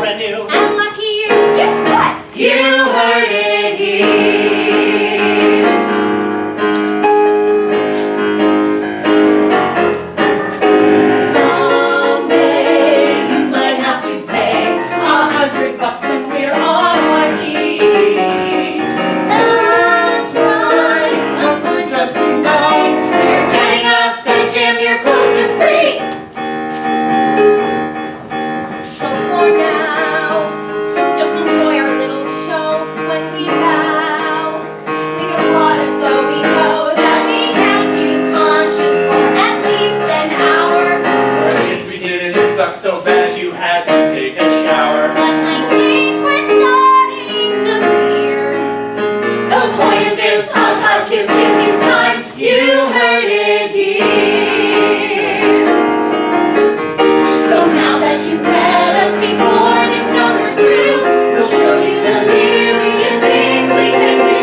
brand new. And lucky you, guess what? You heard it here. Someday you might have to pay $100 when we're on Waikiki. That's right, nothing just to know you're getting us so damn near close to free. So for now, just enjoy our little show when we bow. We applaud us so we know that we kept you conscious for at least an hour. Or at least we didn't suck so bad you had to take a shower. But I think we're starting to fear. The point is this, hug, hug, kiss, kiss, it's time. You heard it here. So now that you've met us before this number's through, we'll show you the myriad things we can do.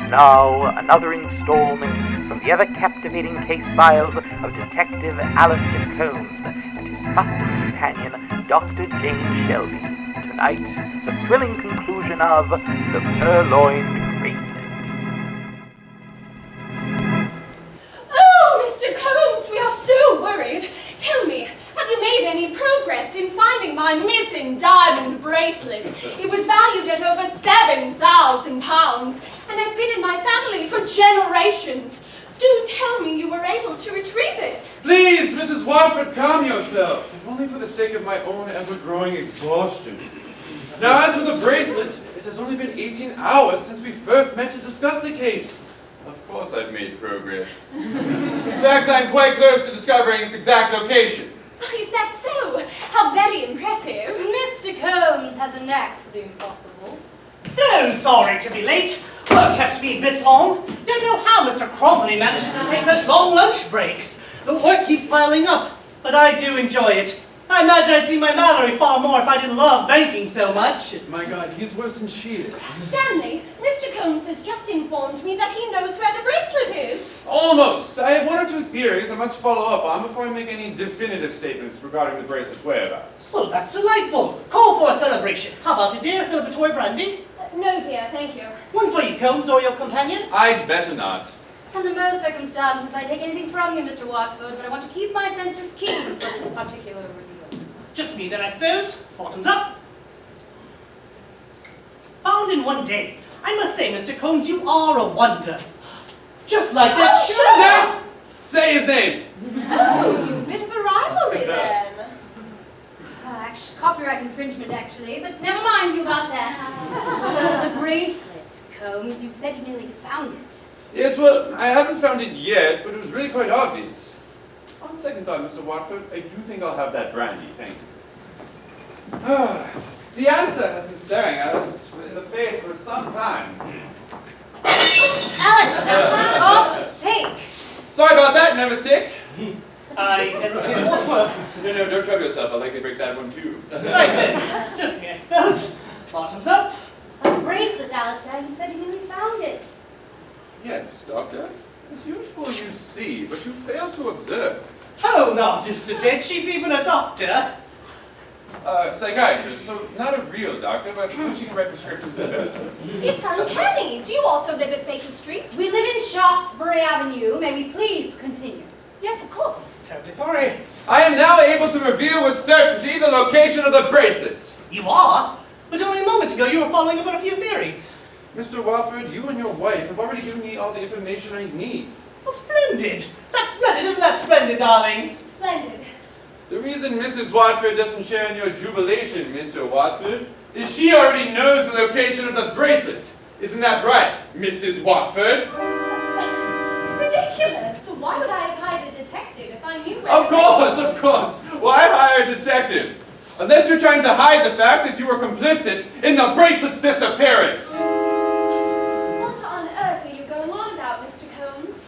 Now, another installment from the ever-captivating case files of Detective Alistair Combs and his trusted companion, Dr. Jane Shelby. Tonight, the thrilling conclusion of The Purloined Bracelet. Oh, Mr. Combs, we are so worried. Tell me, have you made any progress in finding my missing diamond bracelet? It was valued at over £7,000, and had been in my family for generations. Do tell me you were able to retrieve it. Please, Mrs. Watford, calm yourself. If only for the sake of my own ever-growing exhaustion. Now, as for the bracelet, it has only been 18 hours since we first met to discuss the case. Of course I've made progress. In fact, I'm quite close to discovering its exact location. Is that so? How very impressive. Mr. Combs has a knack for the impossible. So sorry to be late. Work kept me a bit long. Don't know how Mr. Cromley manages to take such long lunch breaks. The work keeps piling up, but I do enjoy it. I imagine I'd see my Mallory far more if I didn't love banking so much. My God, he's worse than she is. Stanley, Mr. Combs has just informed me that he knows where the bracelet is. Almost. I have one or two theories I must follow up on before I make any definitive statements regarding the bracelet's whereabouts. Well, that's delightful. Call for a celebration. How about it, dear? Celebratory brandy? No, dear, thank you. One for you, Combs, or your companion? I'd better not. Under most circumstances, I take anything from you, Mr. Watford, but I want to keep my senses keen for this particular review. Just me then, I suppose. Bottoms up. Found in one day. I must say, Mr. Combs, you are a wonder. Just like that. Shut up! Say his name! Oh, you bit of a rivalry then. Copyright infringement, actually, but never mind you about that. The bracelet, Combs, you said you nearly found it. Yes, well, I haven't found it yet, but it was really quite obvious. On second thought, Mr. Watford, I do think I'll have that brandy, thank you. The answer has been staring at us in the face for some time. Alistair, for God's sake! Sorry about that, Nervous Dick. I hesitate what for. No, don't trouble yourself. I'll likely break that one too. Right then, just me, I suppose. Bottoms up. A bracelet, Alistair, you said you nearly found it. Yes, Doctor. As usual, you see, but you fail to observe. Hold on just a bit, she's even a doctor. Psychiatrist, so not a real doctor, but I suppose she can write prescriptions for the medicine. It's uncanny. Do you also live at Baker Street? We live in Shaftesbury Avenue. May we please continue? Yes, of course. Terribly sorry. I am now able to reveal with certainty the location of the bracelet. You are? But only a moment ago you were following up on a few theories. Mr. Watford, you and your wife have already given me all the information I need. Well, splendid. That's splendid, isn't that splendid, darling? Splendid. The reason Mrs. Watford doesn't share in your jubilation, Mr. Watford, is she already knows the location of the bracelet. Isn't that right, Mrs. Watford? Ridiculous. Why would I have hired a detective if I knew where... Of course. Why hire a detective? Unless you're trying to hide the fact that you were complicit in the bracelet's disappearance. What on earth are you going on about, Mr. Combs?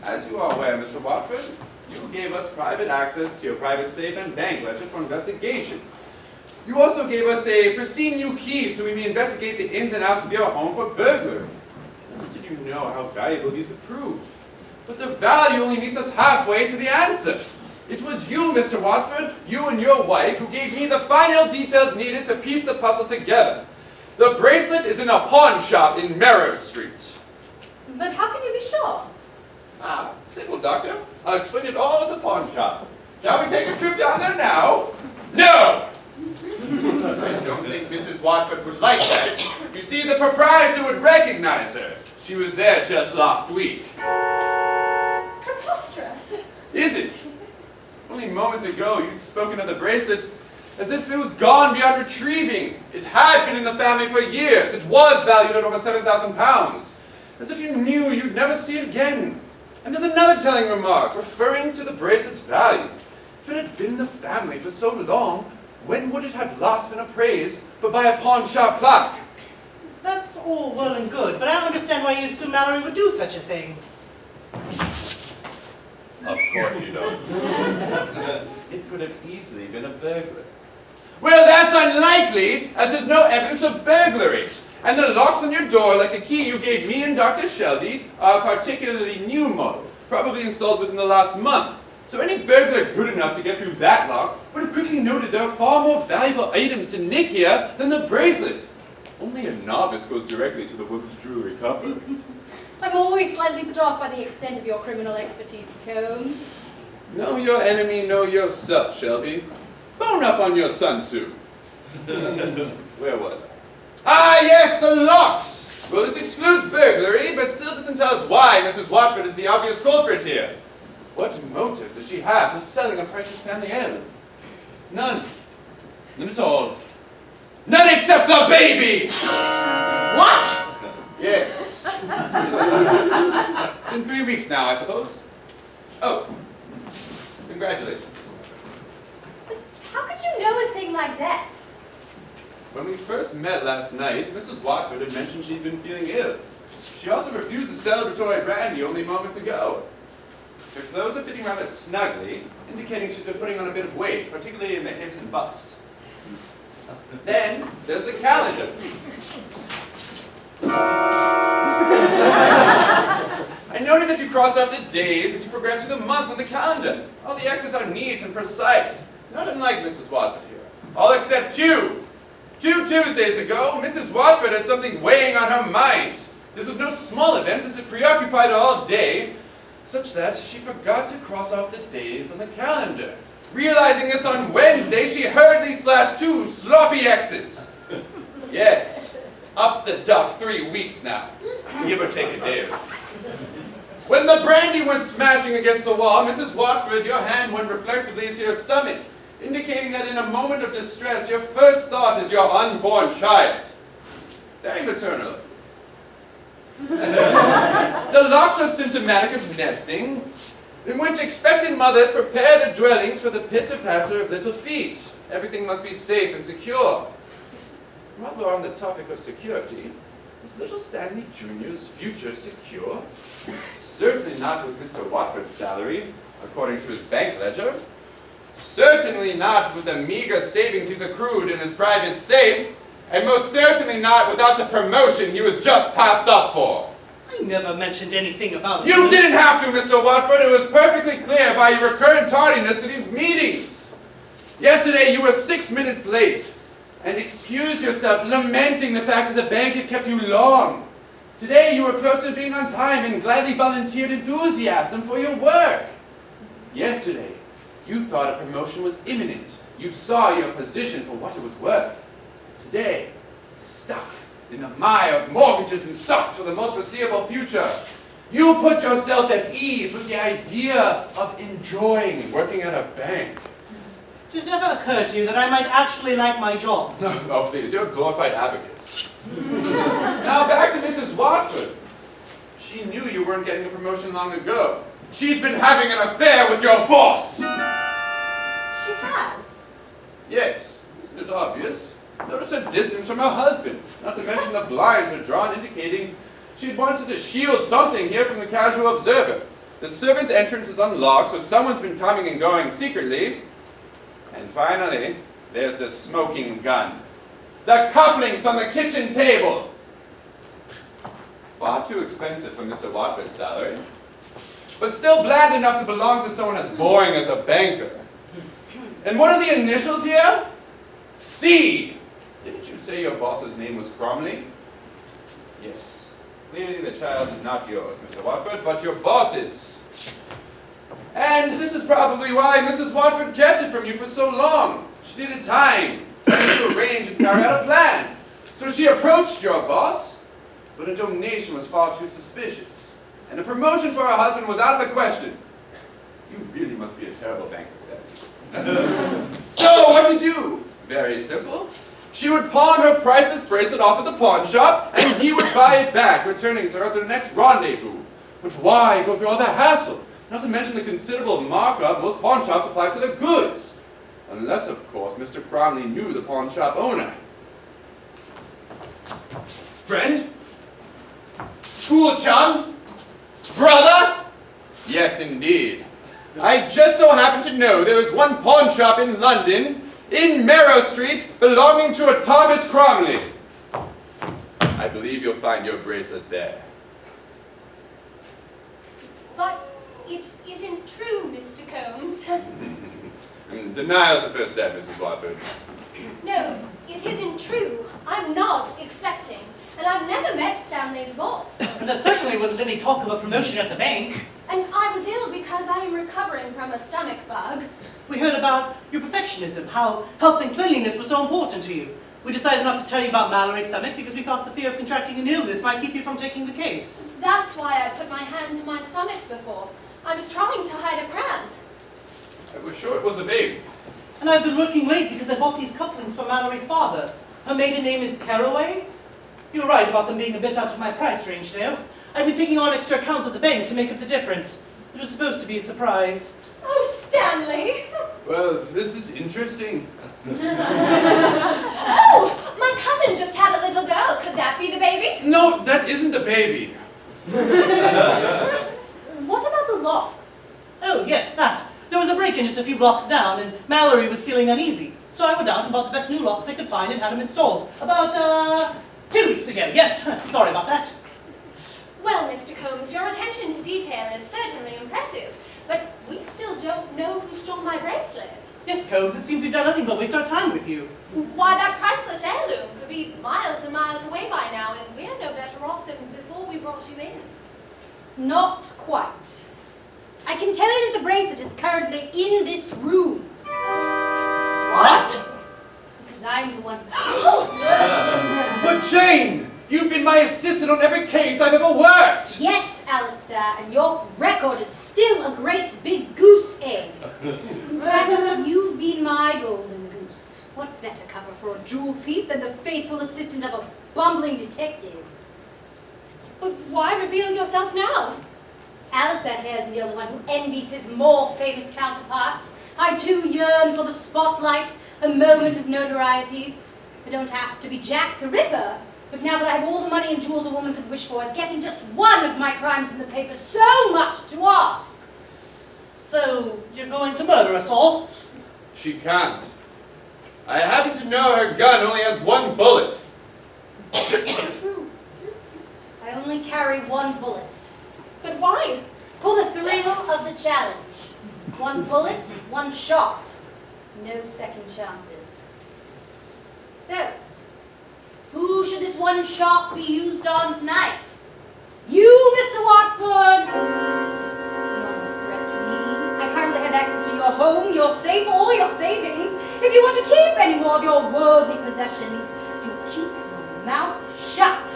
As you are aware, Mr. Watford, you gave us private access to your private safe and bank ledger for investigation. You also gave us a pristine new key so we may investigate the ins and outs of your home for burglary. Little did you know how valuable these would prove. But the value only meets us halfway to the answer. It was you, Mr. Watford, you and your wife, who gave me the final details needed to piece the puzzle together. The bracelet is in a pawn shop in Merrow Street. But how can you be sure? Simple, Doctor. I'll explain it all at the pawn shop. Shall we take a trip down there now? No! I don't think Mrs. Watford would like that. You see, the proprietor would recognize her. She was there just last week. Preposterous. Is it? Only moments ago, you'd spoken of the bracelet as if it was gone beyond retrieving. It had been in the family for years. It was valued at over £7,000. As if you knew you'd never see it again. And there's another telling remark, referring to the bracelet's value. If it had been in the family for so long, when would it have last been appraised but by a pawn shop clerk? That's all well and good, but I don't understand why you assume Mallory would do such a thing. Of course you don't. It could have easily been a burglar. Well, that's unlikely, as there's no evidence of burglary. And the locks on your door, like the key you gave me and Dr. Shelby, are a particularly new model, probably installed within the last month. So any burglar good enough to get through that lock would have quickly noted there are far more valuable items to nick here than the bracelet. Only a novice goes directly to the woman's jewelry cupboard. I'm always slightly put off by the extent of your criminal expertise, Combs. Know your enemy, know yourself, Shelby. Bone up on your Sun Tzu. Where was I? Ah, yes, the locks! Well, this excludes burglary, but still doesn't tell us why Mrs. Watford is the obvious culprit here. What motive does she have for selling a precious family heirloom? None. None at all. None except the baby! What? Yes. It's been 3 weeks now, I suppose. Oh, congratulations. How could you know a thing like that? When we first met last night, Mrs. Watford had mentioned she'd been feeling ill. She also refused the celebratory brandy only moments ago. Her clothes are fitting rather snugly, indicating she's been putting on a bit of weight, particularly in the hips and bust. Then, there's the calendar. I noted that you crossed off the days as you progress through the months on the calendar. All the X's are neat and precise, not unlike Mrs. Watford here. All except two. 2 Tuesdays ago, Mrs. Watford had something weighing on her mind. This was no small event, as it preoccupied her all day, such that she forgot to cross off the days on the calendar. Realizing this on Wednesday, she hurriedly slashed 2 sloppy X's. Yes, up the duff 3 weeks now, give or take a day or two. When the brandy went smashing against the wall, Mrs. Watford, your hand went reflexively to your stomach, indicating that in a moment of distress, your first thought is your unborn child. Very maternal. The locks are symptomatic of nesting, in which expectant mothers prepare their dwellings for the pitter-patter of little feet. Everything must be safe and secure. While we're on the topic of security, is little Stanley Jr.'s future secure? Certainly not with Mr. Watford's salary, according to his bank ledger. Certainly not with the meager savings he's accrued in his private safe. And most certainly not without the promotion he was just passed up for. I never mentioned anything about it. You didn't have to, Mr. Watford. It was perfectly clear by your recurrent tardiness to these meetings. Yesterday you were 6 minutes late and excused yourself, lamenting the fact that the bank had kept you long. Today you were close to being on time and gladly volunteered enthusiasm for your work. Yesterday you thought a promotion was imminent. You saw your position for what it was worth. Today, stuck in the mire of mortgages and stocks for the most foreseeable future, you put yourself at ease with the idea of enjoying working at a bank. Did it ever occur to you that I might actually like my job? Oh, please, you're a glorified abacus. Now back to Mrs. Watford. She knew you weren't getting a promotion long ago. She's been having an affair with your boss. She has. Yes, isn't it obvious? Notice her distance from her husband, not to mention the blinds are drawn, indicating she wanted to shield something here from the casual observer. The servant's entrance is unlocked, so someone's been coming and going secretly. And finally, there's the smoking gun. The cufflinks on the kitchen table. Far too expensive for Mr. Watford's salary, but still bland enough to belong to someone as boring as a banker. And what are the initials here? C. Didn't you say your boss's name was Cromley? Yes. Clearly the child is not yours, Mr. Watford, but your boss's. And this is probably why Mrs. Watford kept it from you for so long. She needed time to arrange and carry out a plan. So she approached your boss, but a donation was far too suspicious. And a promotion for her husband was out of the question. You really must be a terrible banker, Stephanie. So what to do? Very simple. She would pawn her priceless bracelet off at the pawn shop, and he would buy it back, returning her at the next rendezvous. But why go through all that hassle? Not to mention the considerable markup most pawn shops apply to their goods. Unless, of course, Mr. Cromley knew the pawn shop owner. Friend? School chum? Brother? Yes, indeed. I just so happen to know there is one pawn shop in London, in Merrow Street, belonging to a Thomas Cromley. I believe you'll find your bracelet there. But it isn't true, Mr. Combs. Denial's the first step, Mrs. Watford. No, it isn't true. I'm not expecting. And I've never met Stanley's boss. And there certainly wasn't any talk of a promotion at the bank. And I was ill because I am recovering from a stomach bug. We heard about your perfectionism, how health and cleanliness was so important to you. We decided not to tell you about Mallory's stomach because we thought the fear of contracting an illness might keep you from taking the case. That's why I put my hand to my stomach before. I was trying to hide a cramp. I was sure it was a baby. And I've been working late because I bought these cufflinks for Mallory's father. Her maiden name is Caraway. You were right about them being a bit out of my price range, though. I've been taking on extra accounts at the bank to make up the difference. It was supposed to be a surprise. Oh, Stanley! Well, this is interesting. Oh, my cousin just had a little girl. Could that be the baby? No, that isn't the baby. What about the locks? Oh, yes, that. There was a break-in just a few blocks down, and Mallory was feeling uneasy. So I went out and bought the best new locks I could find and had them installed. About, 2 weeks ago, yes. Sorry about that. Well, Mr. Combs, your attention to detail is certainly impressive, but we still don't know who stole my bracelet. Yes, Combs, it seems we've done nothing but waste our time with you. Why, that priceless heirloom could be miles and miles away by now, and we're no better off than before we brought you in. Not quite. I can tell you that the bracelet is currently in this room. What? Because I'm the one. But Jane, you've been my assistant on every case I've ever worked. Yes, Alistair, and you're In fact, you've been my golden goose. What better cover for a jewel thief than the faithful assistant of a bumbling detective? But why reveal yourself now? Alistair Hare's the only one who envies his more famous counterparts. I too yearn for the spotlight, a moment of notoriety. I don't ask to be Jack the Ripper, but now that I have all the money and jewels a woman could wish for, is getting just one of my crimes in the paper so much to ask? So, you're going to murder us all? She can't. I happen to know her gun only has one bullet. This is true. I only carry one bullet. But why? For the thrill of the challenge. One bullet, one shot. No second chances. So, who should this one shot be used on tonight? You, Mr. Watford! No threat to me. I currently have access to your home, your safe, all your savings. If you want to keep any more of your worldly possessions, do keep your mouth shut.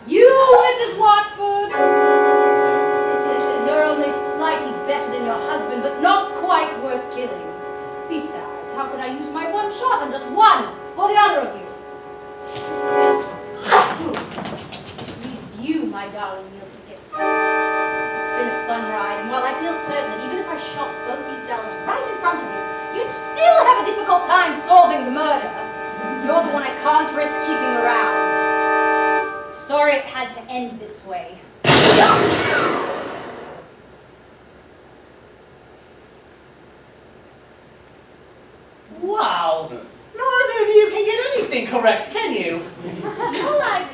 You, Mrs. Watford! You're only slightly better than your husband, but not quite worth killing. Besides, how could I use my one shot on just one or the other of you? Leaves you, my darling meal ticket. It's been a fun ride, and while I feel certain that even if I shot both these darlings right in front of you, you'd still have a difficult time solving the murder, you're the one I can't risk keeping around. Sorry it had to end this way. Wow! Neither of you can get anything correct, can you? You're like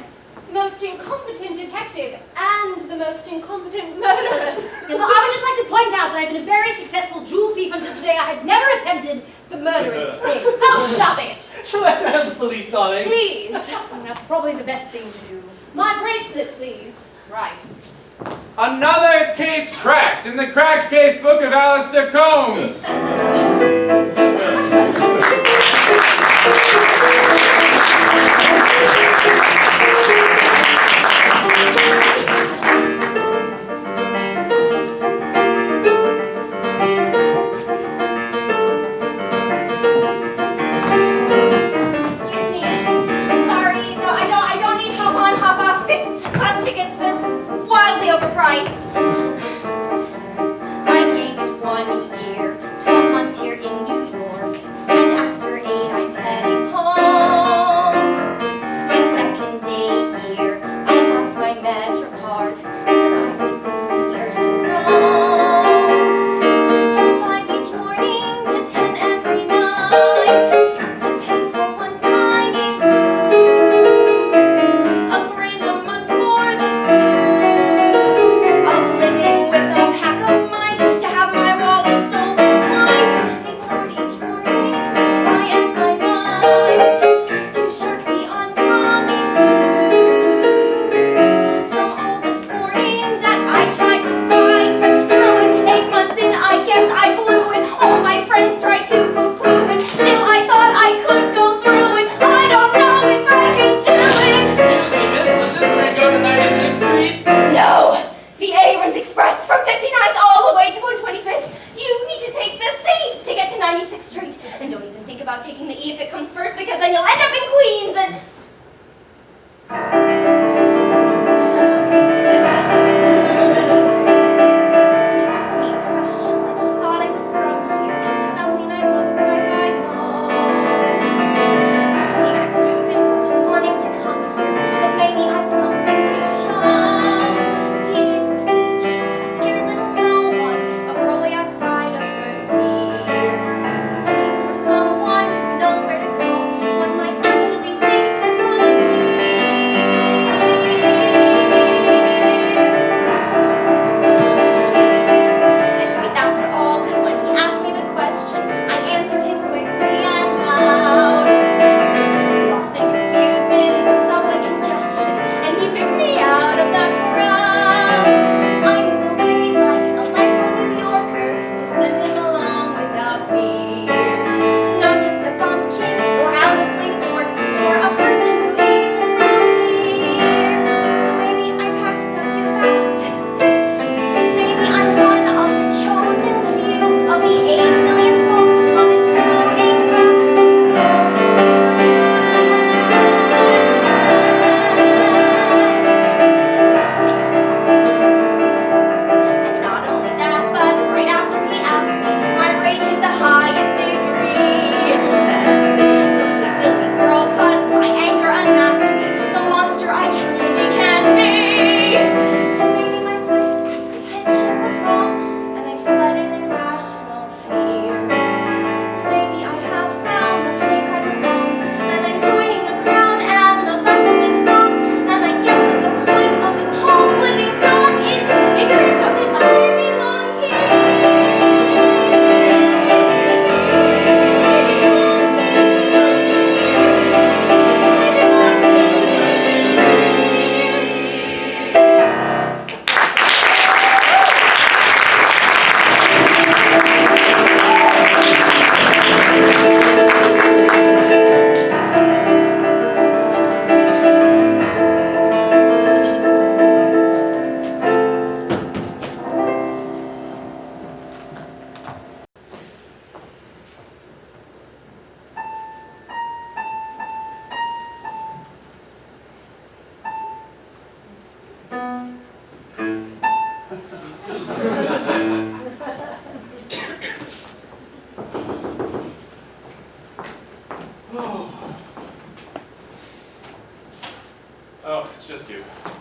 the most incompetent detective and the most incompetent murderess. Well, I would just like to point out that I've been a very successful jewel thief until today. I had never attempted the murderous thing. Oh, shove it. Shall I tell the police, darling? Please. That's probably the best thing to do. My bracelet, please. Right. Another case cracked in the cracked case book of Alistair Combs. Excuse me. Sorry, no, I don't need help on half-off bus tickets. They're wildly overpriced. I gave it 1 year, 12 months here in New York, and after 8 I'm heading home. My second day here, I lost my Metro card, still I resist here to roam. From 5 each morning to 10 every night, to pay for one tiny room. $1,000 a month for the clue of living with a pack of mice, to have my wallet stolen twice, ignored each morning, try as I might, to shirk the oncoming doom. From all the scorning that I tried to find, but screw it, 8 months in, I guess I blew it. All my friends tried to poo-poo it, still I thought I could go through it. I don't know if I can do it. Excuse me, miss, does this train go to 96th Street? No! The A runs express from 59th all the way to 125th. You need to take the C to get to 96th Street. And don't even think about taking the E if it comes first, because then you'll end up in Queens and... Ask me a question like you thought I was from here. Does that mean I look like I know? I mean I'm stupid for just wanting to come here, but maybe I've something to show. He didn't see just a scared little no one, a girl way outside of first year, looking for someone who knows where to go when my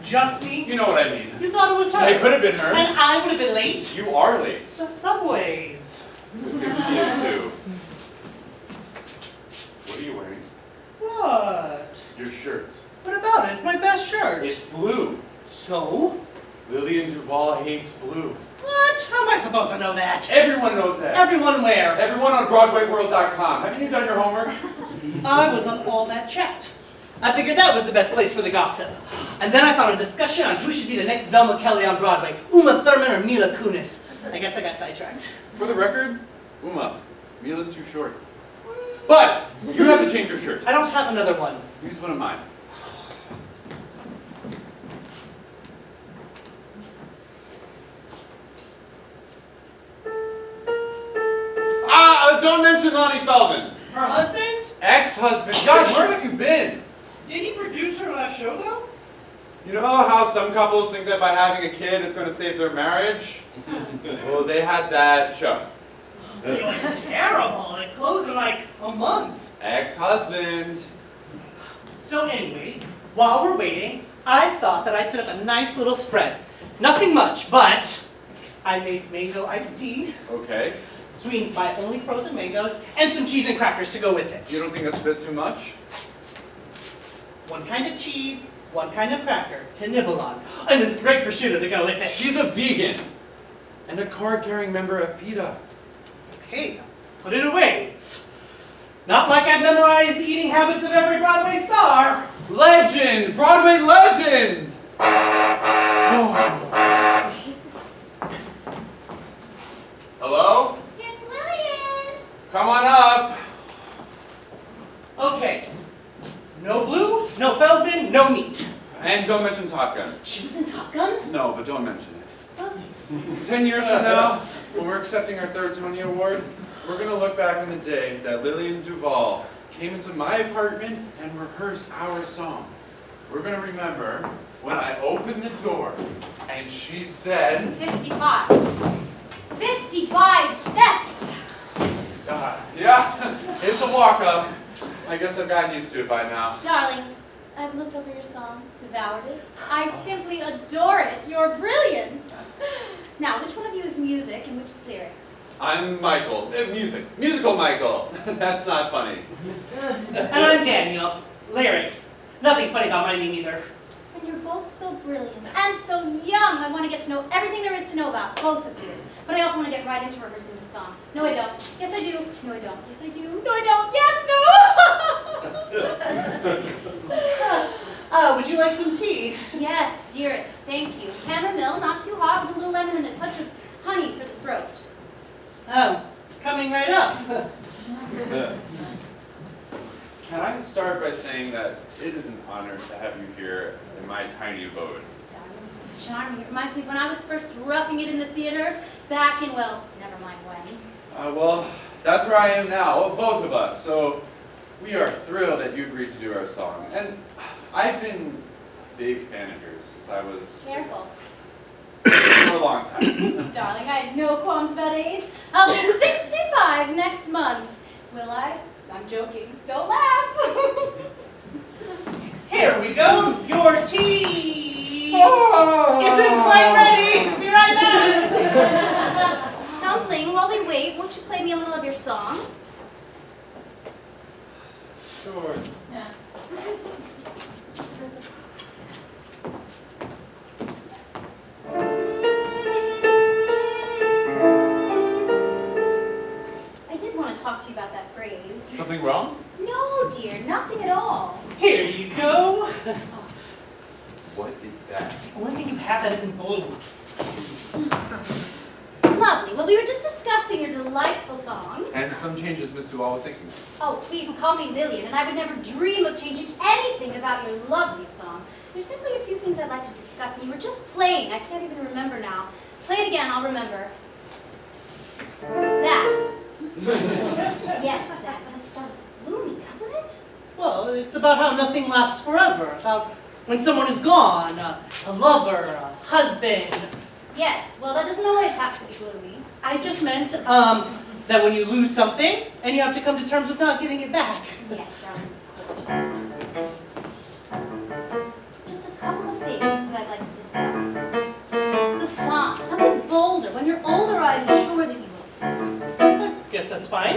Just me? You know what I mean. You thought it was her. It could have been her. And I would have been late? You are late. The subways. Look at she is too. What are you wearing? What? Your shirt. What about it? It's my best shirt. It's blue. So? Lillian Duval hates blue. What? How am I supposed to know that? Everyone knows that. Everyone where? Everyone on BroadwayWorld.com. Haven't you done your homework? I was on all that chat. I figured that was the best place for the gossip. And then I thought a discussion on who should be the next Velma Kelly on Broadway, Uma Thurman or Mila Kunis. I guess I got sidetracked. For the record, Uma, Mila's too short. But you have to change your shirt. I don't have another one. Use one of mine. Don't mention Lonnie Feldman. Her husband? Ex-husband. God, where have you been? Did he produce her last show though? You know how some couples think that by having a kid it's going to save their marriage? Well, they had that show. It was terrible. It closed in like a month. Ex-husband. So anyways, while we're waiting, I thought that I'd set up a nice little spread. Nothing much, but I made mango iced tea, Okay. sweetened by only frozen mangoes, and some cheese and crackers to go with it. You don't think that's a bit too much? One kind of cheese, one kind of cracker to nibble on, and this great prosciutto to go with it. She's a vegan and a card-carrying member of PETA. Okay, put it away. It's not like I've memorized the eating habits of every Broadway star. Legend! Broadway legend! Oh. Hello? It's Lillian! Come on up. Okay, no Blue, no Feldman, no meat. And don't mention Top Gun. She was in Top Gun? No, but don't mention it. 10 years from now, when we're accepting our third Tony Award, we're going to look back on the day that Lillian Duval came into my apartment and rehearsed our song. We're going to remember when I opened the door and she said, 55. 55 steps! yeah, it's a walk-up. I guess I've gotten used to it by now. Darlings, I've looked over your song, devoured it. I simply adore it. Your brilliance. Now, which one of you is music and which is lyrics? I'm Michael. Musical Michael. That's not funny. And I'm Daniel. Lyrics. Nothing funny about my name either. And you're both so brilliant and so young. I want to get to know everything there is to know about both of you. But I also want to get right into rehearsing the song. No, I don't. Yes, I do. No, I don't. Yes, I do. No, I don't. Yes, no. Would you like some tea? Yes, dearest. Thank you. Chamomile, not too hot, with a little lemon and a touch of honey for the throat. Oh, coming right up. Can I start by saying that it is an honor to have you here in my tiny abode. It's charming. It reminds me of when I was first roughing it in the theater back in, well, never mind when. Well, that's where I am now, both of us. So we are thrilled that you agreed to do our song. And I've been a big fan of yours since I was Careful. for a long time. Darling, I had no qualms about age. I'll be 65 next month. Will I? I'm joking. Don't laugh. Here we go. Your tea isn't quite ready. Be right back. Dumpling, while we wait, won't you play me a little of your song? Sure. Yeah. I did want to talk to you about that phrase. Something wrong? No, dear, nothing at all. Here you go. What is that? It's the only thing you have that isn't blue. Lovely. Well, we were just discussing your delightful song. And some changes Miss Duval was thinking of. Oh, please call me Lillian, and I would never dream of changing anything about your lovely song. There's simply a few things I'd like to discuss, and you were just playing. I can't even remember now. Play it again, I'll remember. That. Yes, that does start gloomy, doesn't it? Well, it's about how nothing lasts forever. About when someone is gone, a lover, a husband. Yes, well, that doesn't always have to be gloomy. I just meant that when you lose something and you have to come to terms with not getting it back. Yes, darling, of course. Just a couple of things that I'd older, I'm sure that you will see. I guess that's fine.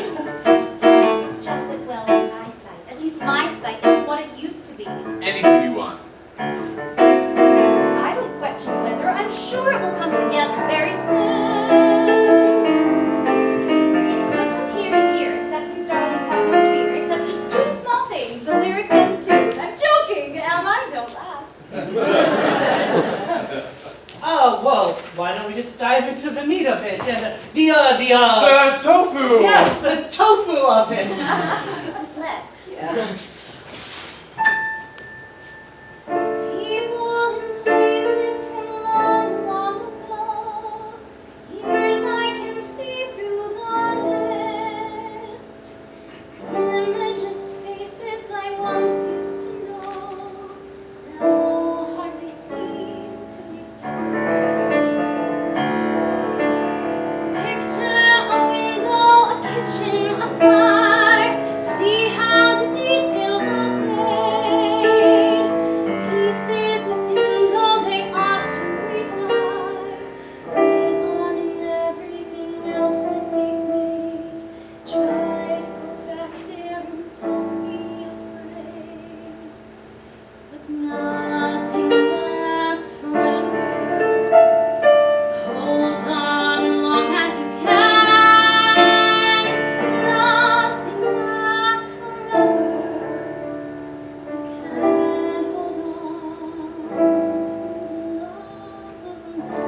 It's just that, well, my sight, at least my sight, isn't what it used to be. Anything you want. I don't question whether. I'm sure it will come together very soon. It's good from here to here, except these darlings have no fear, except just two small things, the lyrics and the tune. I'm joking, am I? Don't laugh. Oh, well, why don't we just dive into the meat of it and the tofu! yes, the tofu of it. Let's. Yeah. People and places from long, long ago, years I can see through the mist. Images, faces I once used to know, now hardly seem to exist. Picture a window, a kitchen, a fire. See how the details all fade. Pieces within, though they ought to retire, live on in everything else that they've made. Try to go back there and don't be afraid. But nothing lasts forever. Hold on long as you can. Nothing lasts forever. You can't hold on to the love of a man.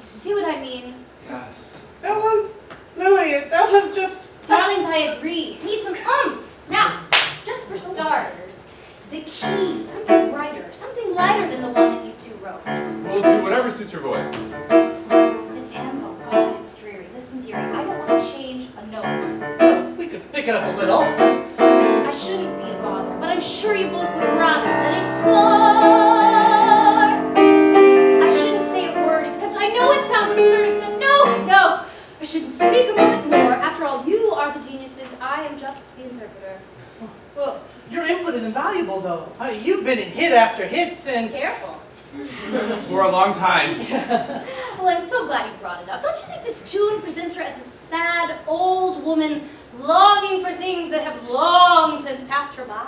You see what I mean? Yes. That was, Lillian, that was just... Darlings, I agree. Need some oomph. Now, just for starters, the key, something brighter, something lighter than the one that you two wrote. We'll do whatever suits your voice. The tempo, God, it's dreary. Listen, dearie, I don't want to change a note. Well, we could pick it up a little. I shouldn't be a bother, but I'm sure you both would rather that it soar. I shouldn't say a word, except I know it sounds absurd, except no. I shouldn't speak a moment more. After all, you are the geniuses. I am just the interpreter. Well, your input is invaluable, though. You've been in hit after hit since... Careful. For a long time. Well, I'm so glad you brought it up. Don't you think this tune presents her as a sad old woman longing for things that have long since passed her by?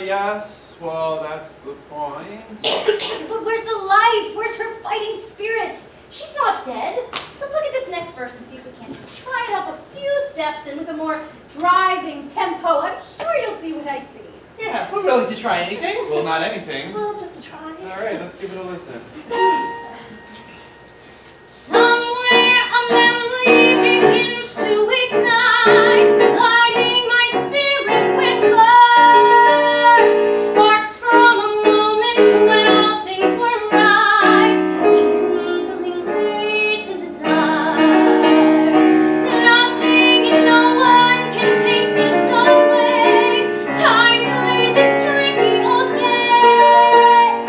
Yes. Well, that's the point. But where's the life? Where's her fighting spirit? She's not dead. Let's look at this next verse and see if we can't just try it up a few steps and with a more driving tempo. I'm sure you'll see what I see. Yeah, we're willing to try anything. Well, not anything. Well, just to try. All right, let's give it a listen. Somewhere a memory begins to ignite, lighting my spirit with fire. Sparks from a moment when all things were right, kindling great in desire. Nothing and no one can take this away. Time plays its tricky old game.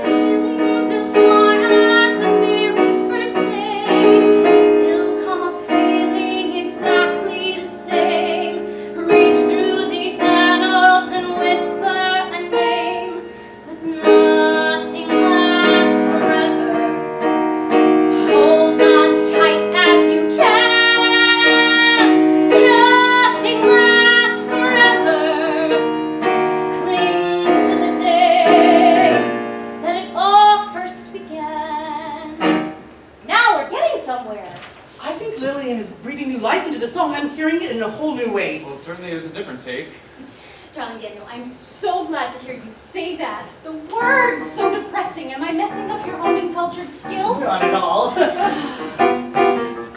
Feelings as far as the very first day still come up feeling exactly the same. Reach through the annals and whisper a name, but nothing lasts forever. Hold on tight as you can. Nothing lasts forever. Cling to the day that it all first began. Now we're getting somewhere. I think Lillian is breathing new life into the song. I'm hearing it in a whole new way. Well, certainly is a different take. Darling Daniel, I'm so glad to hear you say that. The words so depressing. Am I messing up your own uncultured skill? Not at all.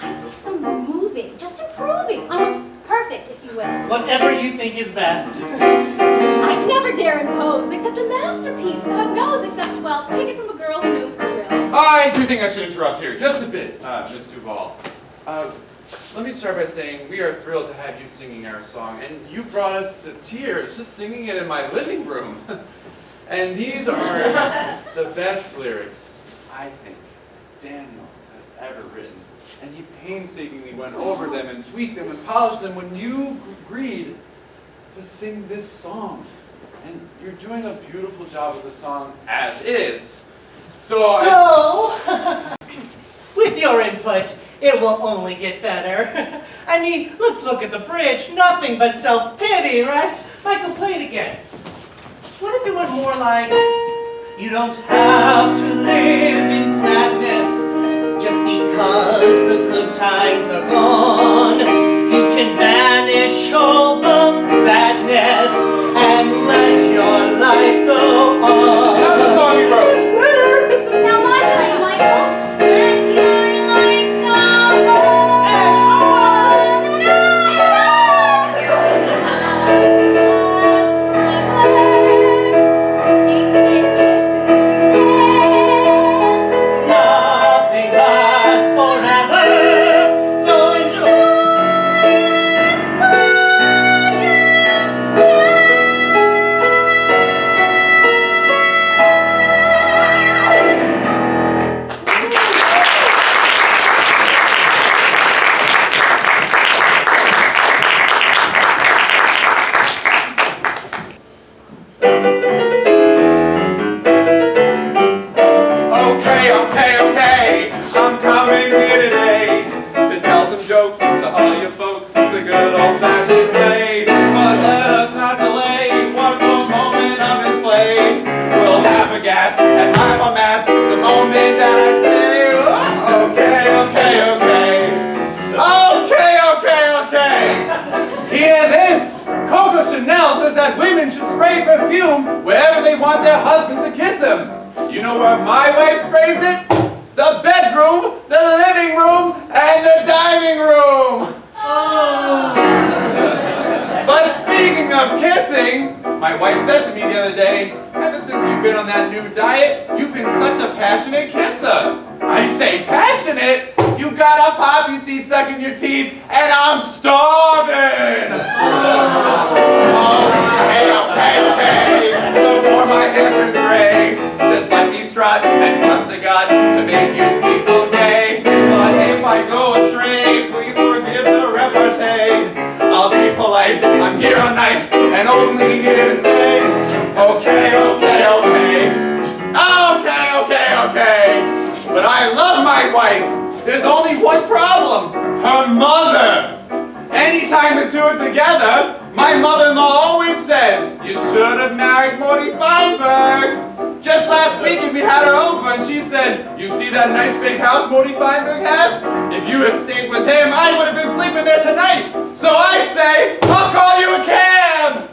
I'd say some moving, just improving on what's perfect, if you will. Whatever you think is best. I'd never dare impose, except a masterpiece, God knows, except, well, take it from a girl who knows the drill. I do think I should interrupt here just a bit, Miss Duval. Let me start by saying we are thrilled to have you singing our song, and you brought us to tears just singing it in my living room. And these are the best lyrics, I think, Daniel has ever written. And he painstakingly went over them and tweaked them and polished them when you agreed to sing this song. And you're doing a beautiful job with the song as is. So With your input, it will only get better. I mean, let's look at the bridge. Nothing but self-pity, right? Michael, play it again. What if it went more like, you don't have to live in sadness just because the good times are gone. You can banish all the badness and let your life go on. That's the song you wrote. It's better. Now modulate, Michael. Let your life go on. Nothing lasts forever, so enjoy. Okay, I'm coming here today to tell some jokes to all you folks the good old-fashioned way. But let us not delay one more moment of this play. We'll have a gas and laugh en masse the moment that I say, okay. Hear this! Coco Chanel says that women should spray perfume wherever they want their husbands to kiss them. You know where my wife sprays it? The bedroom, the living room, and the dining room. But speaking of kissing, my wife said to me the other day, ever since you've been on that new diet, you've been such a passionate kisser. I say passionate? You got a poppy seed stuck in your teeth, and I'm starving. Okay. Before my hair turns gray, just let me strut and bust a gut to make you people gay. But if I go astray, please forgive the repartee. I'll be polite, I'm here all night, and only here to say, okay. But I love my wife. There's only one problem, her mother. Anytime the two are together, my mother-in-law always says, you should have married Morty Feinberg. Just last weekend we had her over and she said, you see that nice big house Morty Feinberg has? If you had stayed with him, I would have been sleeping there tonight. So I say, I'll call you a cab.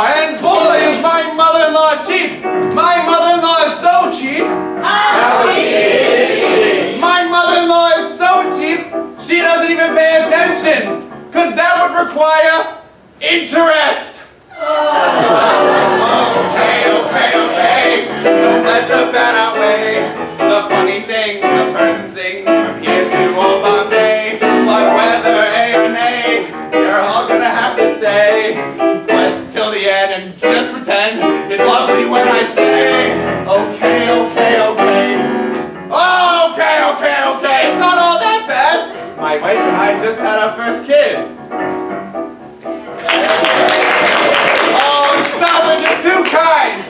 And boy, is my mother-in-law cheap. My mother-in-law is so cheap. How cheap is she? My mother-in-law is so cheap, she doesn't even pay attention, because that would require interest. Okay. Don't let the bad outweigh the funny things a person sings from here to old Bombay. But whether A or nay, you're all gonna have to stay. But till the end and just pretend it's lovely when I say, okay. It's not all that bad. My wife and I just had our first kid. Oh, stop it, you're too kind.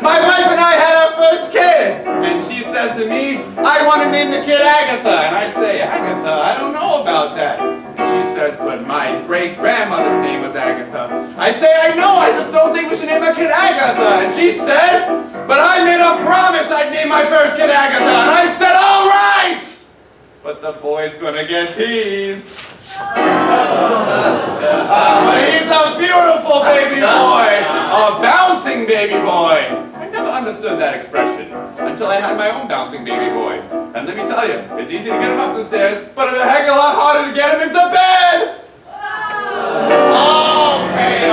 My wife and I had our first kid. And she says to me, I want to name the kid Agatha. And I say, Agatha, I don't know about that. She says, but my great-grandmother's name was Agatha. I say, I know, I just don't think we should name our kid Agatha. And she said, but I made a promise I'd name my first kid Agatha. And I said, all right! But the boy's gonna get teased. But he's a beautiful baby boy. A bouncing baby boy. I never understood that expression until I had my own bouncing baby boy. And let me tell you, it's easy to get him up the stairs, but it's a heck of a lot harder to get him into bed. Okay.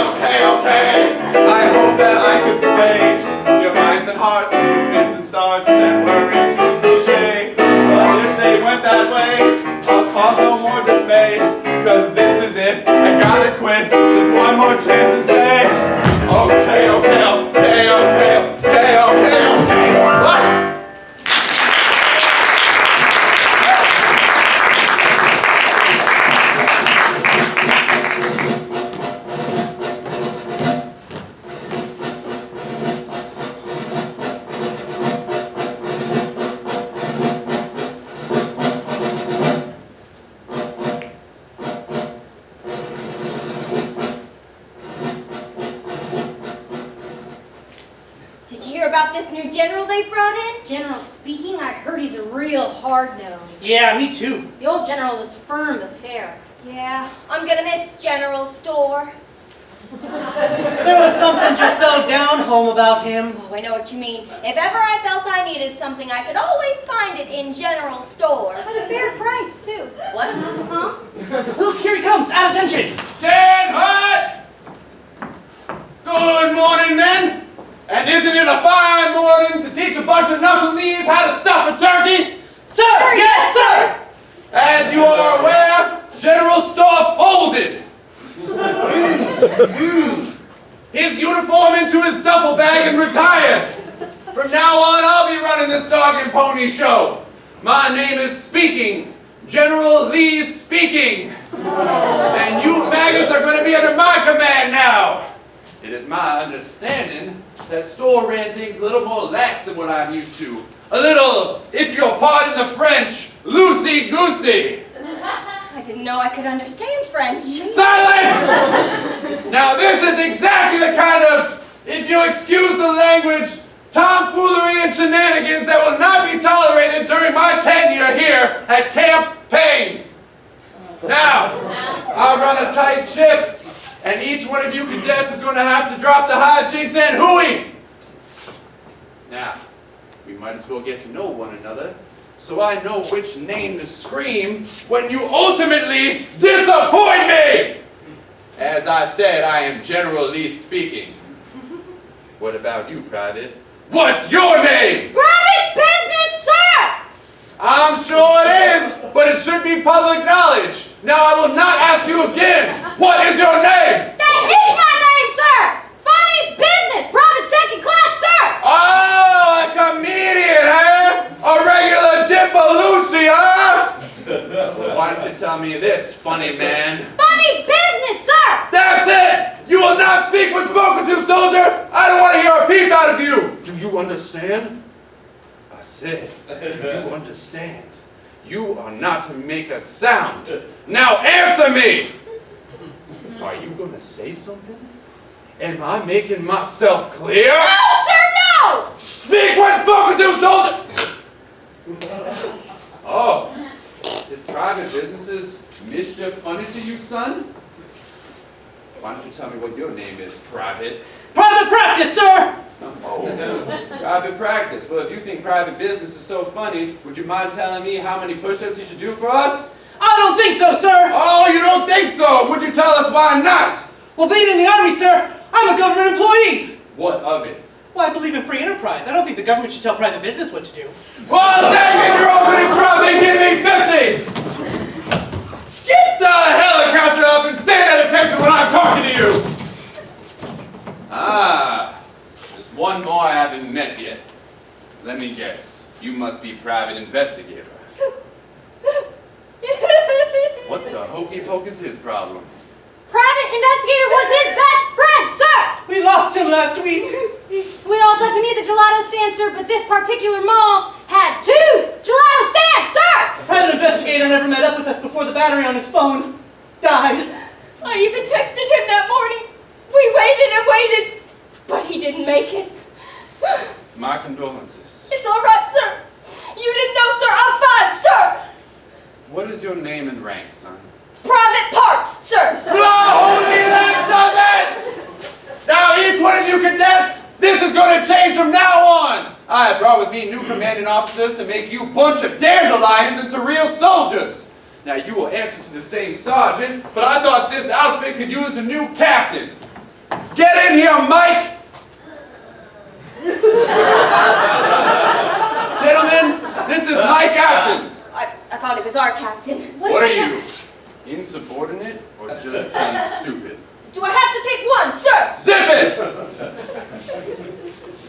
I hope that I could sway your minds and hearts with fits and starts that weren't too cliche. But if they went that way, I'll cause no more dismay. Cause this is it, I gotta quit. Just one more chance to say, okay. What? about this new general they brought in? General speaking, I heard he's a real hard-nose. Yeah, me too. The old general was firm but fair. Yeah, I'm gonna miss General Store. There was something just so down-home about him. Oh, I know what you mean. If ever I felt I needed something, I could always find it in General Store. At a fair price, too. What? Huh? Look, here he comes. At attention. Stand hut! Good morning, men. And isn't it a fine morning to teach a bunch of knuckle-knees how to stuff a turkey? Sir! Yes, sir! As you are aware, General Store folded. His uniform into his duffel bag and retired. From now on, I'll be running this dog and pony show. My name is Speaking, General Lee Speaking. And you maggots are going to be under my command now. It is my understanding that Store ran things a little more lax than what I'm used to. A little, if you'll pardon the French, loosey-goosey. I didn't know I could understand French. Silence! Now this is exactly the kind of, if you excuse the language, tomfoolery and shenanigans that will not be tolerated during my tenure here at Camp Payne. Now, I'll run a tight ship, and each one of you cadets is going to have to drop the hijinks and hooey. Now, we might as well get to know one another, so I know which name to scream when you ultimately disappoint me! As I said, I am General Lee Speaking. What about you, Private? What's your name? Private business, sir! I'm sure it is, but it should be public knowledge. Now I will not ask you again. What is your name? That is my name, sir! Funny business, private second class, sir! Oh, a comedian, eh? A regular Jimbaloosie, huh? Well, why don't you tell me this, funny man? Funny business, sir! That's it! You will not speak when spoken to, soldier! I don't want to hear a peep out of you! Do you understand? I said, do you understand? You are not to make a sound. Now answer me! Are you going to say something? Am I making myself clear? No, sir, no! Speak when spoken to, soldier! Oh, is private business's mischief funny to you, son? Why don't you tell me what your name is, Private? Private practice, sir! Oh, private practice. Well, if you think private business is so funny, would you mind telling me how many push-ups you should do for us? I don't think so, sir! Oh, you don't think so? Would you tell us why not? Well, being in the Army, sir, I'm a government employee! What of it? Well, I believe in free enterprise. I don't think the government should tell private business what to do. Well, dang it, you're opening trouble and give me 50! Get the helicopter up and stand at attention when I'm talking to you! Ah, there's one more I haven't met yet. Let me guess. You must be private investigator. What the hokey poke is his problem? Private investigator was his best friend, sir! We lost him last week. We also had to meet the gelato stand, sir, but this particular mall had 2 gelato stands, sir! Private investigator never met up with us before the battery on his phone died. I even texted him that morning. We waited and waited, but he didn't make it. My condolences. It's all right, sir. You didn't know, sir. I'm fine, sir. What is your name and rank, son? Private parts, sir. Slowly, that does it! Now, each one of you cadets, this is going to change from now on. I have brought with me new commanding officers to make you a bunch of dandelions into real soldiers. Now, you will answer to the same sergeant, but I thought this outfit could use a new captain. Get in here, Mike! Gentlemen, this is my captain. I thought it was our captain. What are you? Insubordinate or just plain stupid? Do I have to pick one, sir? Zip it!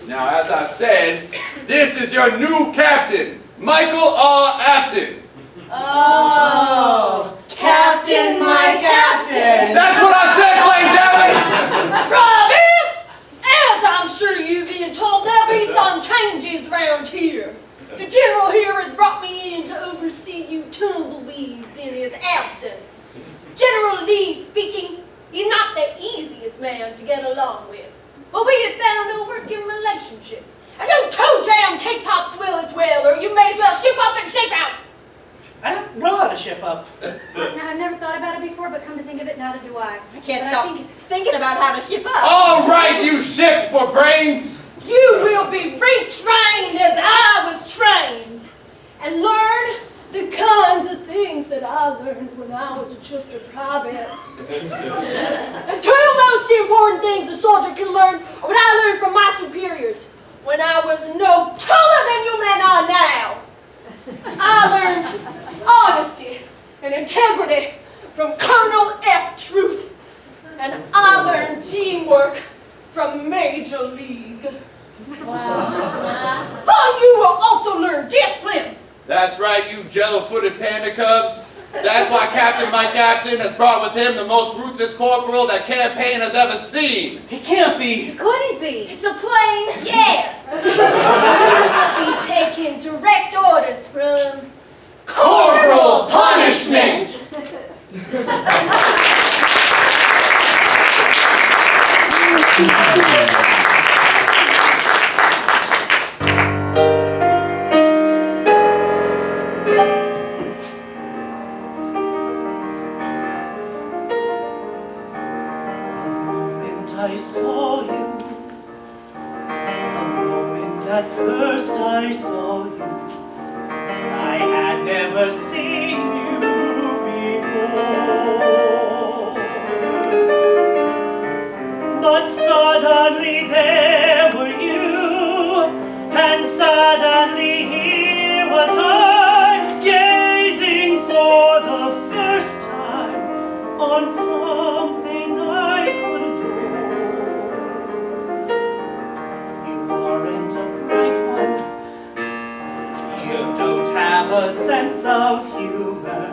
Now, as I said, this is your new captain, Michael R. Apton. Oh, Captain, my Captain! That's what I said, Blaine Daly! Privates! As I'm sure you've been told, there'll be some changes around here. The general here has brought me in to oversee you tumbleweeds in his absence. General Lee Speaking, he's not the easiest man to get along with, but we have found a working relationship. And and cake pops will as well, or you may as well ship up and shape out. I don't know how to ship up. Now, I've never thought about it before, but come to think of it, neither do I. I can't But stop think thinking about how to ship up. All right, you ship for brains. You will be retrained as I was trained, and learn the kinds of things that I learned when I was just a private. The two most important things a soldier can learn are what I learned from my superiors when I was no taller than you men are now. I learned honesty and integrity from Colonel F. Truth, and I learned teamwork from Major League. Wow. But you will also learn discipline. That's right, you jello-footed panda cubs. That's why my captain, has brought with him the most ruthless corporal that campaign has ever seen. It can't be. It couldn't be. It's a plain yes. Be taking direct orders from Corporal punishment! I saw you, the moment that first I saw you, I had never seen you before. But suddenly there were you, and suddenly here was I, gazing for the first time on something I could adore. Have a sense of humor,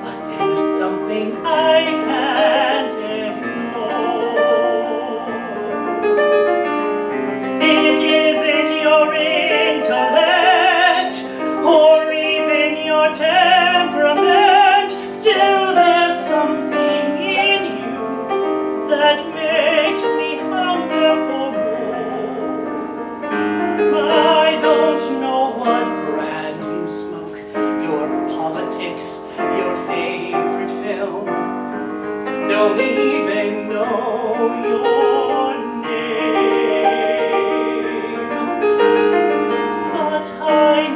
but there's something I can't ignore. It isn't your intellect or even your temperament. Still there's something in you that makes me hunger for more. I don't know what brand you smoke, your politics, your favorite film. Don't even know your name. But I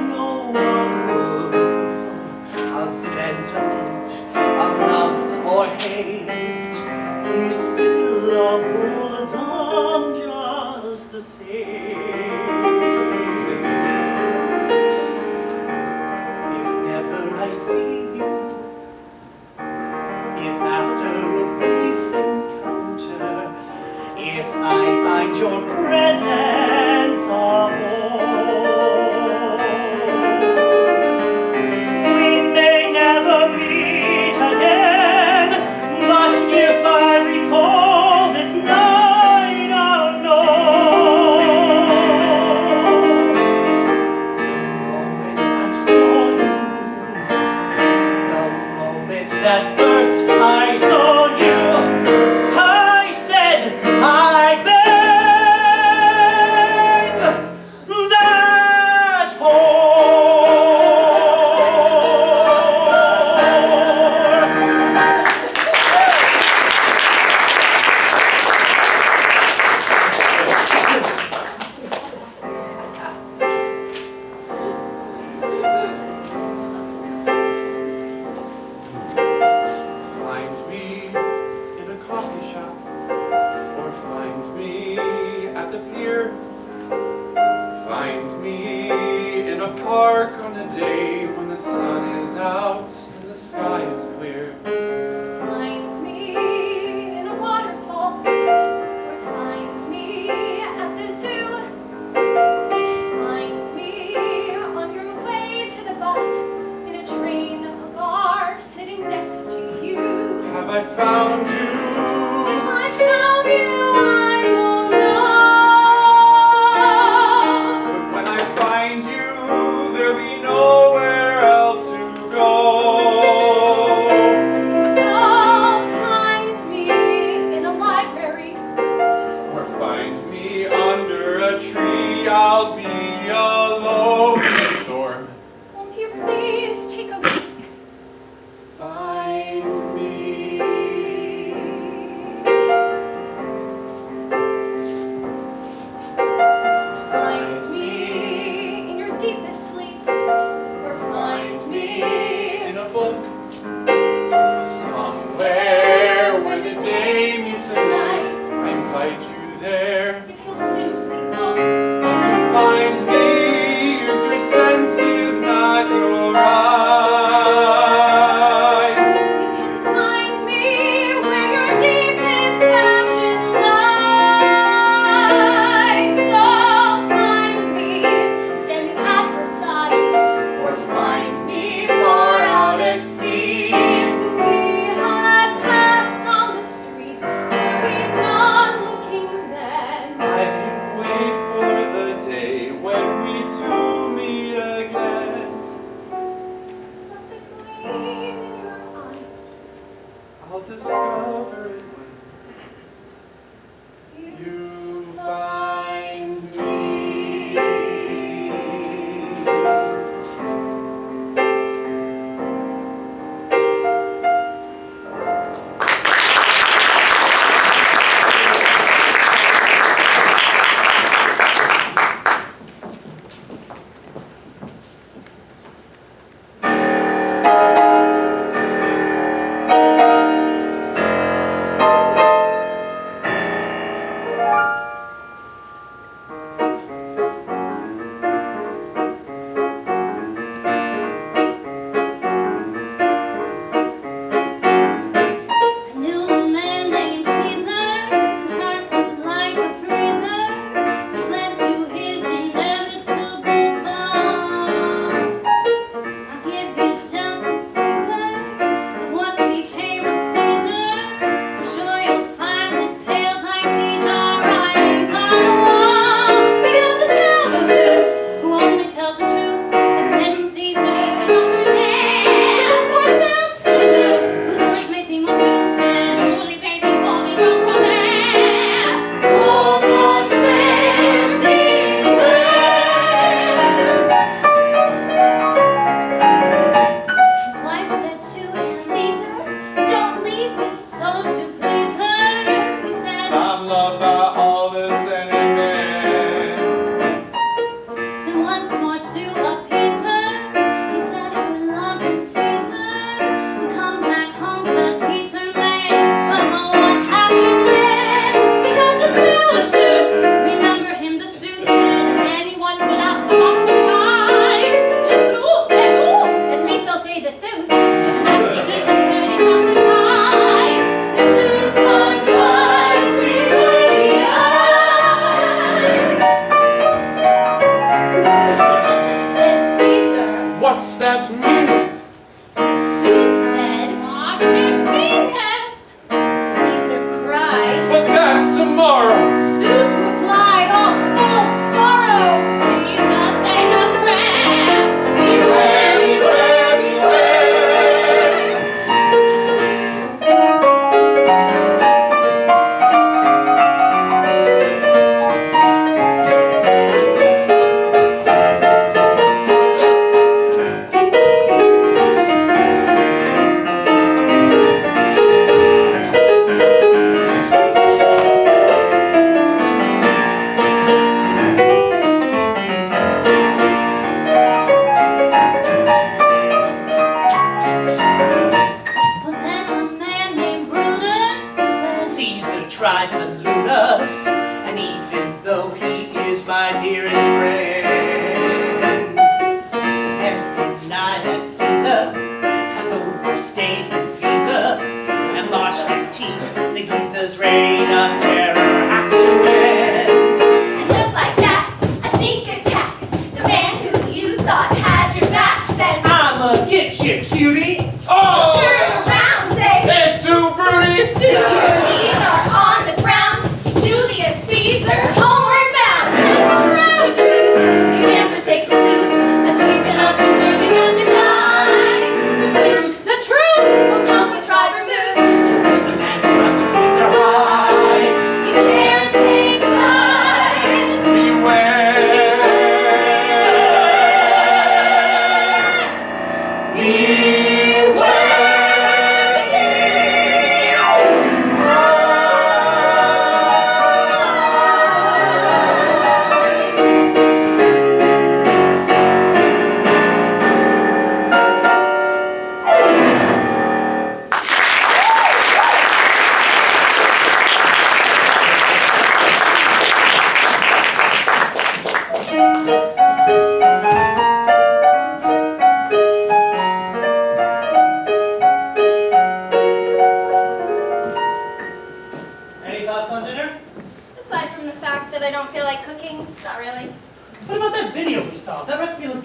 know a bosom full of sentiment, of love or hate, is still a bosom just the same. I see you, if after a brief encounter, if I find your presence a bore, we may never meet again, but if I recall this night, I'll know. The moment I saw you, that first I saw you, I said, I beg that whore. alone in the storm. Won't you please take a risk? Find me. Find me in your deepest sleep, or find me In a book. Somewhere where the day meets the night. I invite you there. if you'll simply look. But to find me, use your senses, not your eyes. You can find me where your deepest passion lies. So find me standing at your side, or find me far out at sea. If we had passed on the street, were we not looking then? I can wait for the day when we two meet again. But the gleam in your eyes, I'll discover it when you find me.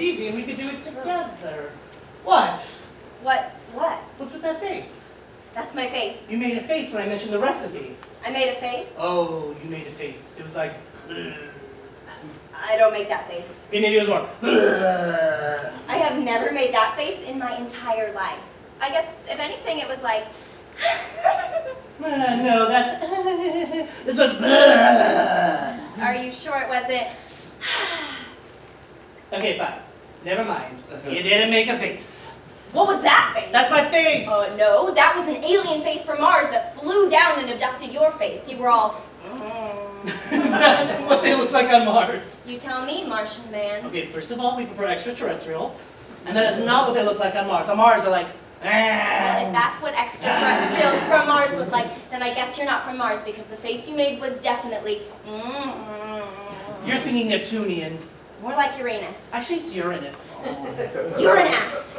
easy and we could do it together. What? What? What's with that face? That's my face. You made a face when I mentioned the recipe. I made a face. Oh, you made a face. It was like, I don't make that face. maybe it was more. I have never made that face in my entire life. I guess, if anything, it was like... No, that's. This was. Are you sure it wasn't... Okay, fine. Never mind. You didn't make a face. What was that face? That's my face. No, that was an alien face from Mars that flew down and abducted your face. You were all... Is that what they look like on Mars? You tell me, Martian man. Okay, first of all, we prefer extraterrestrials, and that is not what they look like on Mars. On Mars, they're like. Well, if that's what extraterrestrials from Mars look like, then I guess you're not from Mars because the face you made was definitely... You're thinking Neptunian. More like Uranus. Actually, it's Uranus. You're an ass.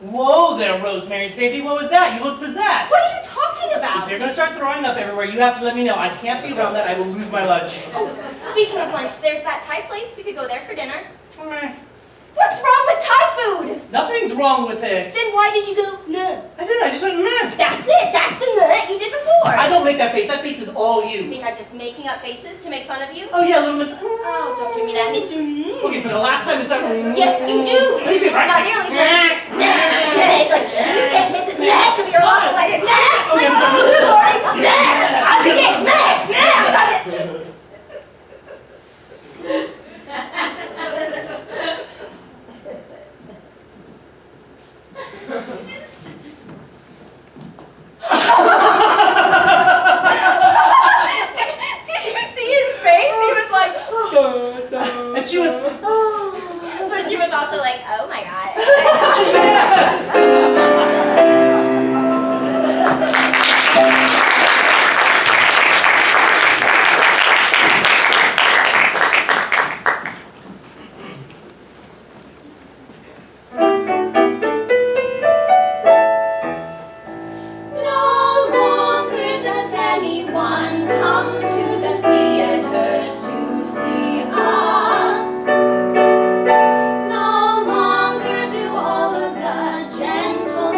Whoa there, Rosemary's baby. What was that? You look possessed. What are you talking about? If you're gonna start throwing up everywhere, you have to let me know. I can't be around that. I will lose my lunch. Oh, speaking of lunch, there's that Thai place. We could go there for dinner. Meh. What's wrong with Thai food? Nothing's wrong with it. Then why did you go, no? I didn't. I just went meh. That's it. That's the nut you did before. I don't make that face. That face is all You you. think I'm just making up faces to make fun of you? Oh yeah, little miss. Oh, don't give me that, Mr. Okay, for the last time, it's like. Yes, you do. Easy, right? Not nearly as much. Nah. It's like, do you take Mrs. Nah to your awful later? Nah. Okay, Like, I'm oh, sorry. Nah. I'm forgetting. Nah. Nah. Did you see his face? He was like, And she was. but she was also like, oh my god. No longer does anyone come to the theater to see us. No longer do all of the gentle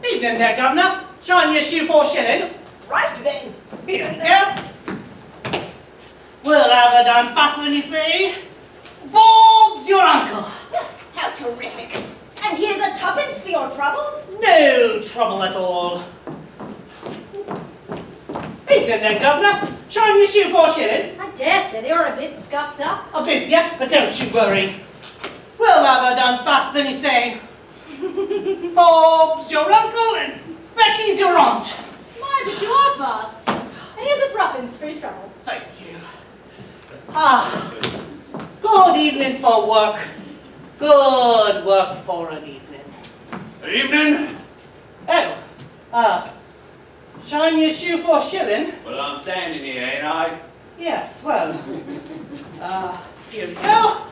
Evening there, Governor. Shine your shoe for a shilling. Right then. Here you go. We'll have her done faster than you say. Bob's your uncle. How terrific. And here's a tuppence for your troubles. No trouble at all. Evening then, Governor. Shine your shoe for a shilling. I dare say they are a bit scuffed up. A bit, yes, but don't you worry. We'll have her done faster than you say. Bob's your uncle and Becky's your aunt. My, but you are fast. And here's a threepence for your trouble. Thank you. Ah, good evening for work. Good work for an evening. Evening. Oh, shine your shoe for a shilling? Well, I'm standing here, ain't I? Yes, well, here we go.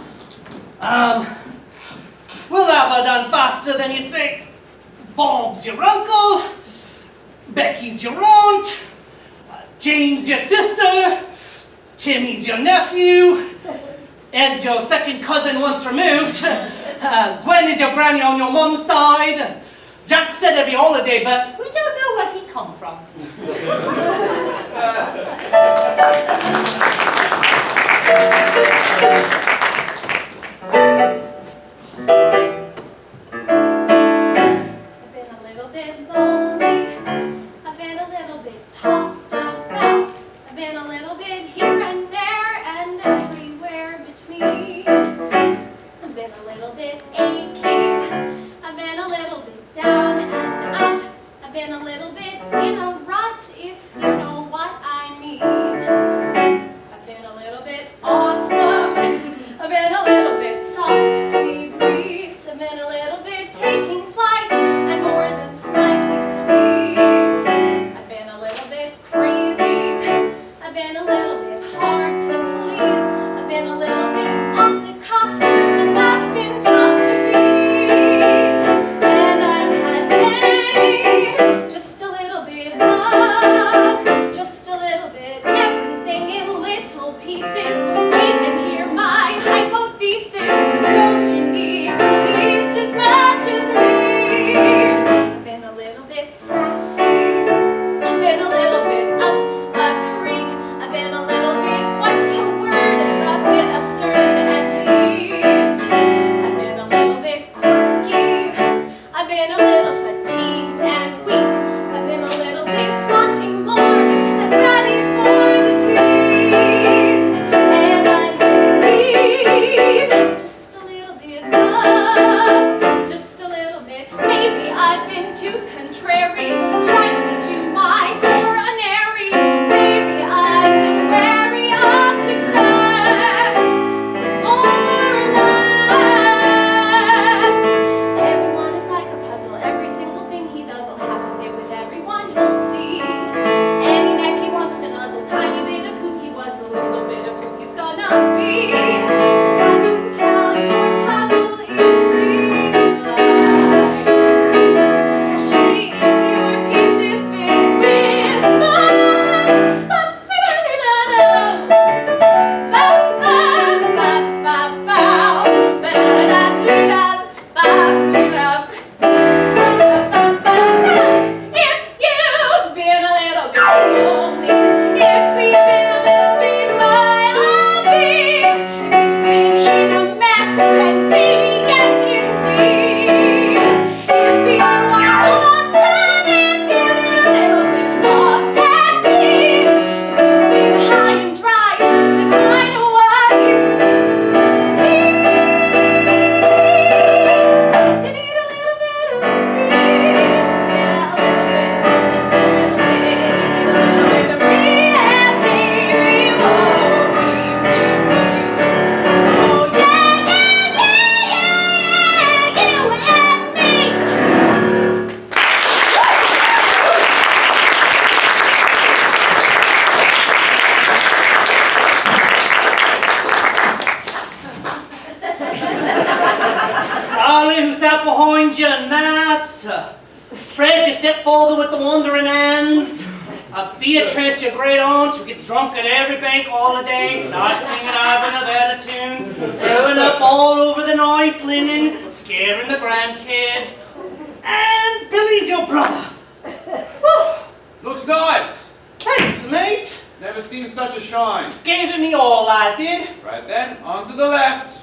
We'll have her done faster than you say. Bob's your uncle, Becky's your aunt, Jane's your sister, Timmy's your nephew, Ed's your second cousin once removed, Gwen is your granny on your mum's side, Jack said every holiday, but we don't know where he come from. I've been a little bit lonely. I've been a little bit tossed about. I've been a little bit here and there and everywhere between. I've been a little bit achy. I've been a little bit down and out. I've been a little bit in a rut, if you know what I mean. I've been a little bit awesome. I've been a little bit soft sea breeze. I've been a little bit taking flight and more than slightly sweet. I've been a little bit crazy. I've been a little bit hard to please. I've been a little bit off the cuff, and that's been tough to beat. And I've had pain, just a little bit love, just a little bit everything in little pieces. Wait and hear my hypothesis. Don't you need release as much as me? I've been a little bit sassy. I've been a little bit up a creek. I've been a little bit, what's the word? A bit absurd and out behind you, and that's Fred, you step forward with the wandering hands. Beatrice, your great aunt, who gets drunk at every bank holiday, starts singing Ivor Novello tunes, throwing up all over the nice linen, scaring the grandkids. And Billy's your brother. Looks nice. Thanks, mate. Never seen such a shine. Gave it me all, I did. Right then, on to the left.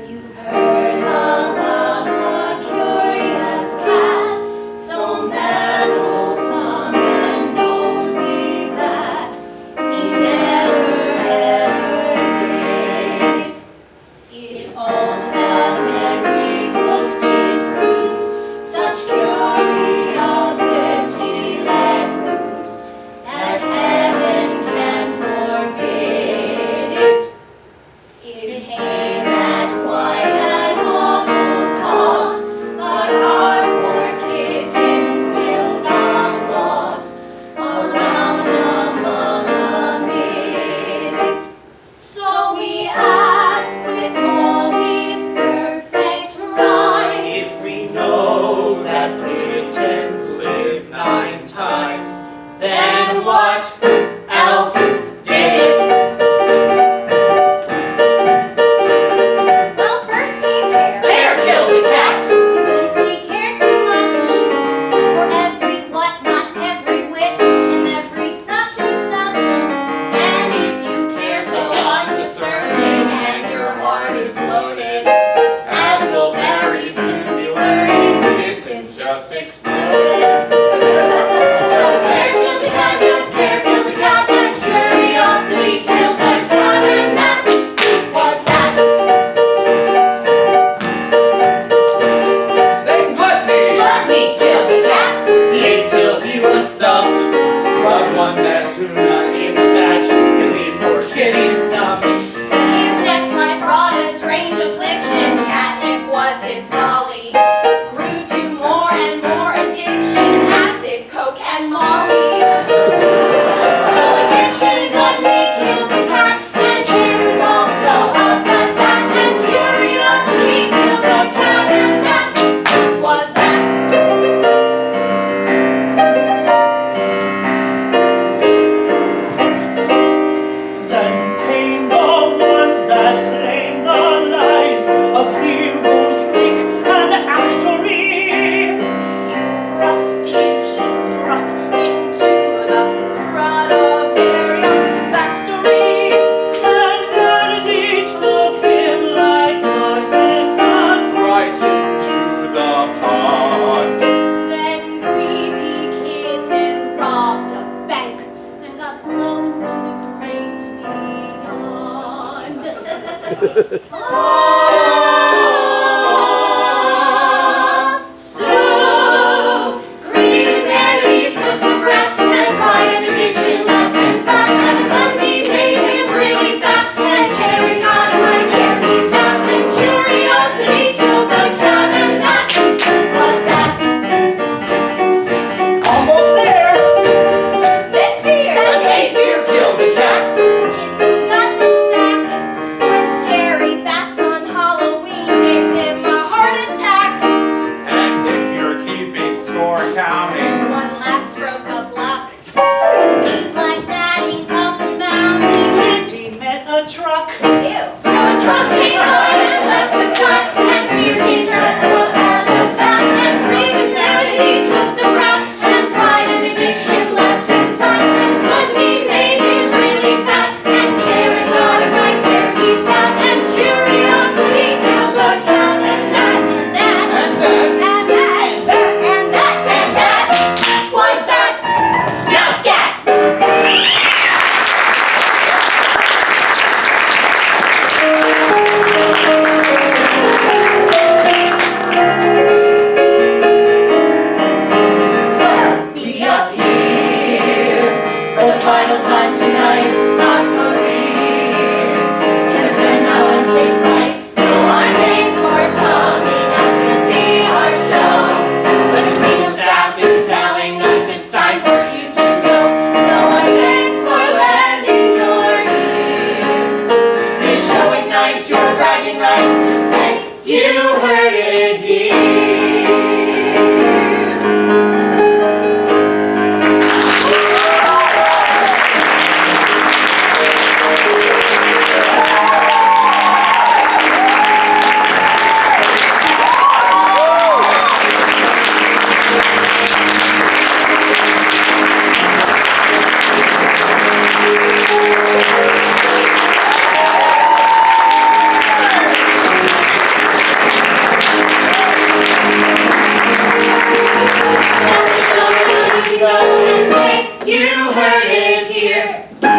You've heard about the curious cat, so meddlesome and nosy that he never ever hid. It ultimately cooked his goose, such curiosity let loose, that heaven can forbid it. It came at quite an awful cost, but our poor kitten still got lost around among amid it. So we ask with all these perfect rhymes, If we know that kittens live 9 times, then what else did it? Well, first came Pear. Pear killed the cat. He simply cared too much for every whatnot, every witch, and every such and such. And if you care so undiscerning and your heart is loaded, as we'll very soon be learning, kitten just exploded. So Pear killed the cat, yes, Pear killed the cat, and curiosity killed the cat, and that was that. Then gluttony! Let me kill the cat. he ate till he was stuffed. But one bad tuna in the batch, Billy poor kitty stuffed. His next night brought a strange affliction. Catnip was his folly. Grew to more and more addiction. Acid, coke, and molly. So addiction, gluttony killed the cat. And he was also a fat cat. And curiosity killed the cat. And that was that. heard it here.